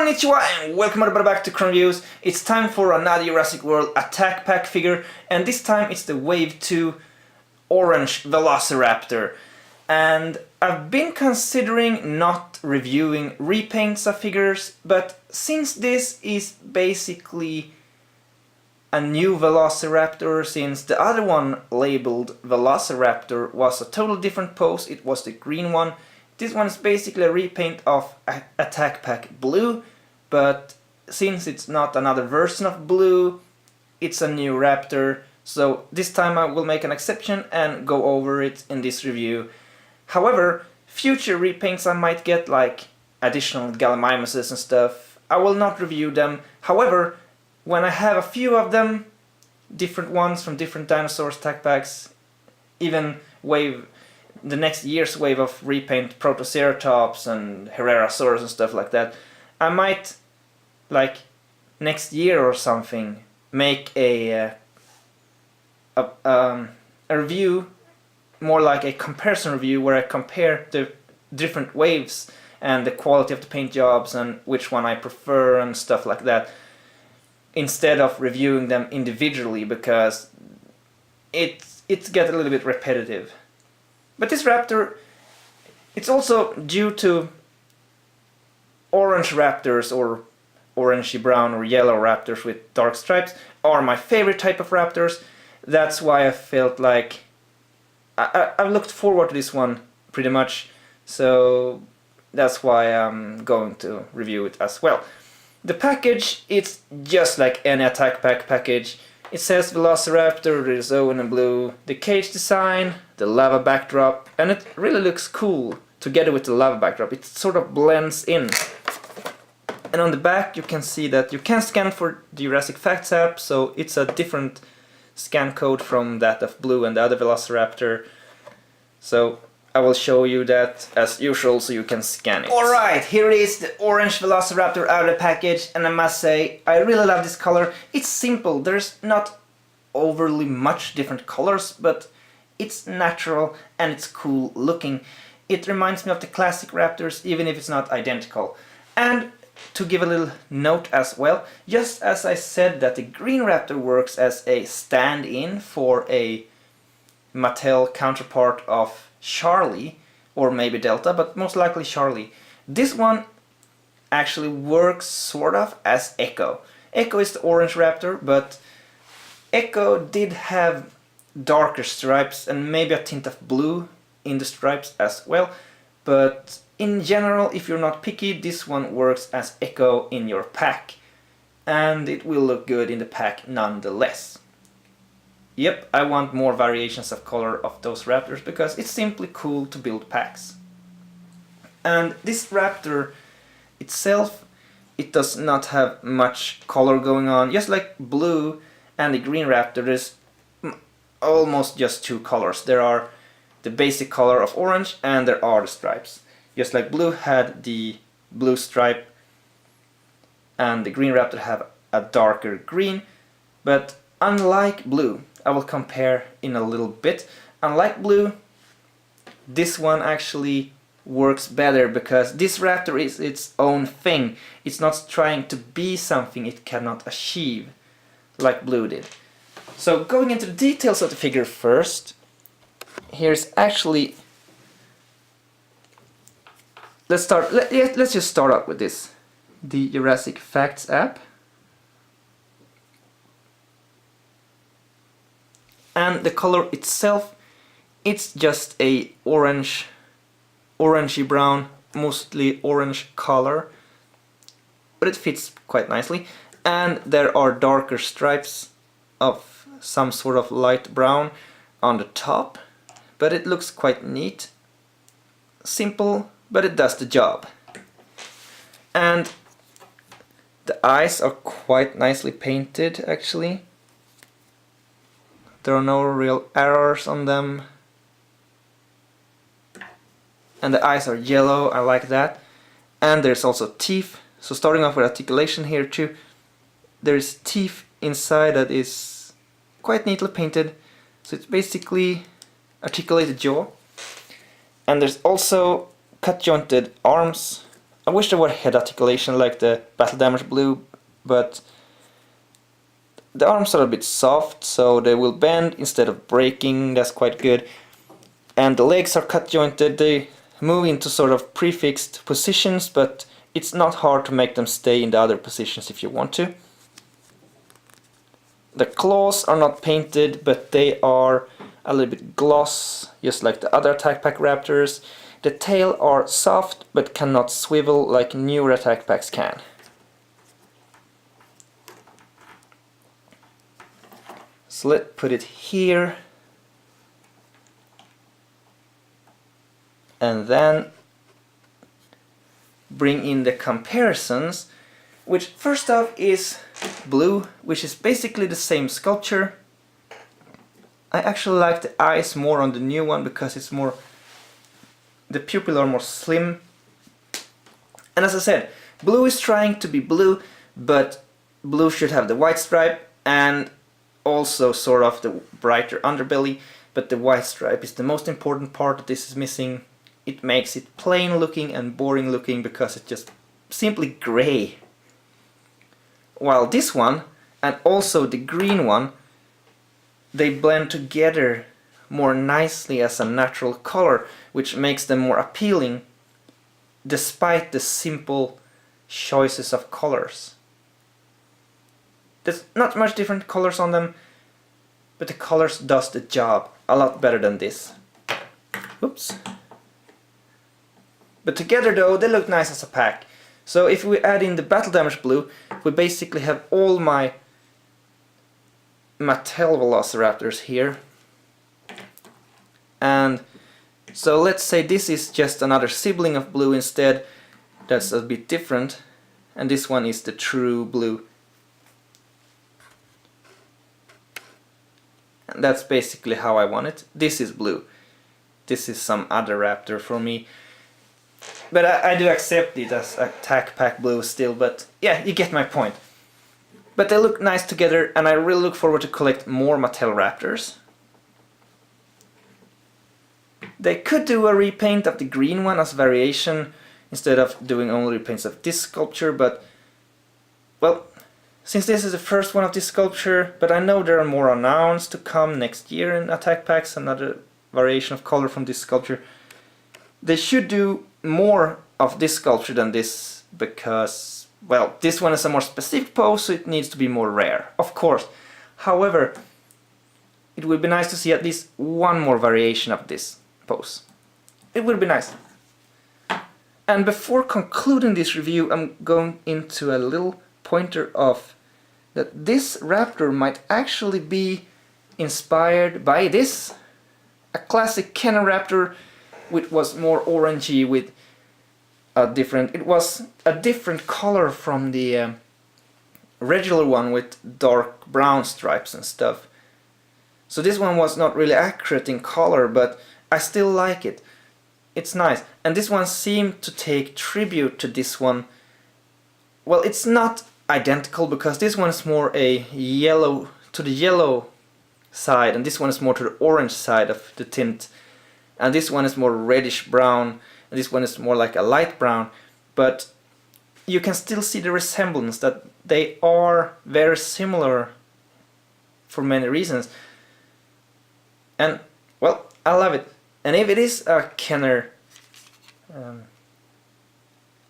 Konnichiwa and welcome everybody back to Chrome Reviews. It's time for another Jurassic World Attack Pack figure, and this time it's the Wave 2 Orange Velociraptor. And I've been considering not reviewing repaints of figures, but since this is basically a new Velociraptor, since the other one labeled Velociraptor was a totally different pose, it was the green one. This one is basically a repaint of Attack Pack Blue, but since it's not another version of Blue, it's a new Raptor, so this time I will make an exception and go over it in this review. However, future repaints I might get, like additional Gallimimuses and stuff, I will not review them. However, when I have a few of them, different ones from different dinosaurs attack packs, even the next year's wave of repaint Protoceratops and Herrerasaurus and stuff like that, I might, like next year or something, make a review, more like a comparison review, where I compare the different waves and the quality of the paint jobs and which one I prefer and stuff like that, instead of reviewing them individually, because it gets a little bit repetitive. But this Raptor, it's also due to orange Raptors, or orangey brown or yellow Raptors with dark stripes, are my favorite type of Raptors. That's why I felt like I looked forward to this one pretty much, so that's why I'm going to review it as well. The package, it's just like any Attack Pack package. It says Velociraptor, there is Owen in blue, the cage design, the lava backdrop, and it really looks cool together with the lava backdrop. It sort of blends in. And on the back you can see that you can scan for the Jurassic Facts app, so it's a different scan code from that of Blue and the other Velociraptor. So I will show you that as usual so you can scan it. Alright, here is the orange Velociraptor out of the package, and I must say I really love this color. It's simple, there's not overly much different colors, but it's natural and it's cool looking. It reminds me of the classic Raptors, even if it's not identical. And to give a little note as well, just as I said that the green Raptor works as a stand-in for a Mattel counterpart of Charlie, or maybe Delta, but most likely Charlie, this one actually works sort of as Echo. Echo is the orange Raptor, but Echo did have darker stripes and maybe a tint of blue in the stripes as well, but in general, if you're not picky, this one works as Echo in your pack, and it will look good in the pack nonetheless. Yep, I want more variations of color of those Raptors because it's simply cool to build packs. And this Raptor itself, it does not have much color going on. Just like Blue and the green Raptor, there's almost just two colors. There are the basic color of orange and there are the stripes. Just like Blue had the blue stripe and the green Raptor have a darker green, but unlike Blue, I will compare in a little bit. Unlike Blue, this one actually works better because this Raptor is its own thing. It's not trying to be something it cannot achieve, like Blue did. So going into the details of the figure first, here's actually... Let's just start out with this. The Jurassic Facts app. And the color itself, it's just a orangey brown, mostly orange color, but it fits quite nicely. And there are darker stripes of some sort of light brown on the top, but it looks quite neat. Simple, but it does the job. And the eyes are quite nicely painted actually. There are no real errors on them. And the eyes are yellow, I like that. And there's also teeth. So starting off with articulation here too. There's teeth inside that is quite neatly painted. So it's basically articulated jaw. And there's also cut jointed arms I wish there were head articulation like the battle damage blue, but the arms are a bit soft, so they will bend instead of breaking. That's quite good. And the legs are cut jointed. They move into sort of prefixed positions, but it's not hard to make them stay in the other positions if you want to. The claws are not painted, but they are a little bit gloss, just like the other Attack Pack Raptors. The tail are soft, but cannot swivel like newer Attack Packs can. So let's put it here. And then bring in the comparisons, which first off is blue, which is basically the same sculpture. I actually like the eyes more on the new one because it's more, the pupils are more slim. And as I said, blue is trying to be blue, but blue should have the white stripe and also sort of the brighter underbelly, but the white stripe is the most important part that this is missing. It makes it plain looking and boring looking because it's just simply gray. While this one and also the green one, they blend together more nicely as a natural color, which makes them more appealing despite the simple choices of colors. There's not much different colors on them, but the colors does the job a lot better than this. Oops. But together though, they look nice as a pack. So if we add in the battle damage blue, we basically have all my Mattel Velociraptors here. And so let's say this is just another sibling of blue instead. That's a bit different. And this one is the true blue. And that's basically how I want it. This is blue. This is some other raptor for me. But I do accept it as Attack Pack blue still, but yeah, you get my point. But they look nice together, and I really look forward to collect more Mattel Raptors. They could do a repaint of the green one as variation, instead of doing only repaints of this sculpture, but well, since this is the first one of this sculpture, but I know there are more announced to come next year in Attack Packs, another variation of color from this sculpture. They should do more of this sculpture than this, because, well, this one is a more specific pose, so it needs to be more rare, of course. However, it would be nice to see at least one more variation of this pose. It would be nice. And before concluding this review, I'm going into a little pointer of that this raptor might actually be inspired by this, a classic Kenner Raptor, which was more orangey with a different, it was a different color from the regular one with dark brown stripes and stuff. So this one was not really accurate in color, but I still like it. It's nice. And this one seemed to take tribute to this one. Well, it's not identical because this one is more a yellow, to the yellow side, and this one is more to the orange side of the tint. And this one is more reddish brown, and this one is more like a light brown, but you can still see the resemblance, that they are very similar for many reasons. And well, I love it. And if it is a Kenner,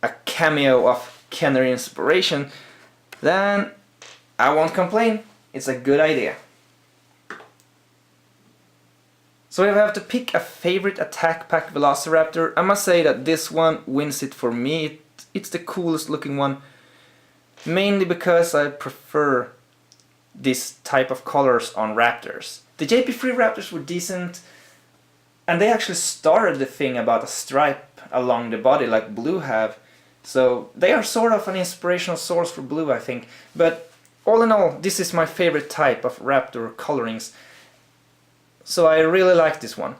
a cameo of Kenner inspiration, then I won't complain. It's a good idea. So if I have to pick a favorite Attack Pack Velociraptor, I must say that this one wins it for me. It's the coolest looking one, mainly because I prefer this type of colors on Raptors. The JP3 Raptors were decent, and they actually started the thing about a stripe along the body like Blue have. So they are sort of an inspirational source for Blue, I think. But all in all, this is my favorite type of Raptor colorings. So I really like this one.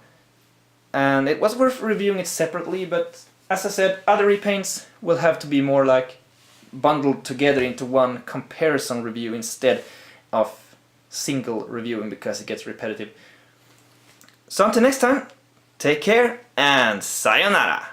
And it was worth reviewing it separately, but as I said, other repaints will have to be more like bundled together into one comparison review instead of single reviewing, because it gets repetitive. So until next time, take care and sayonara!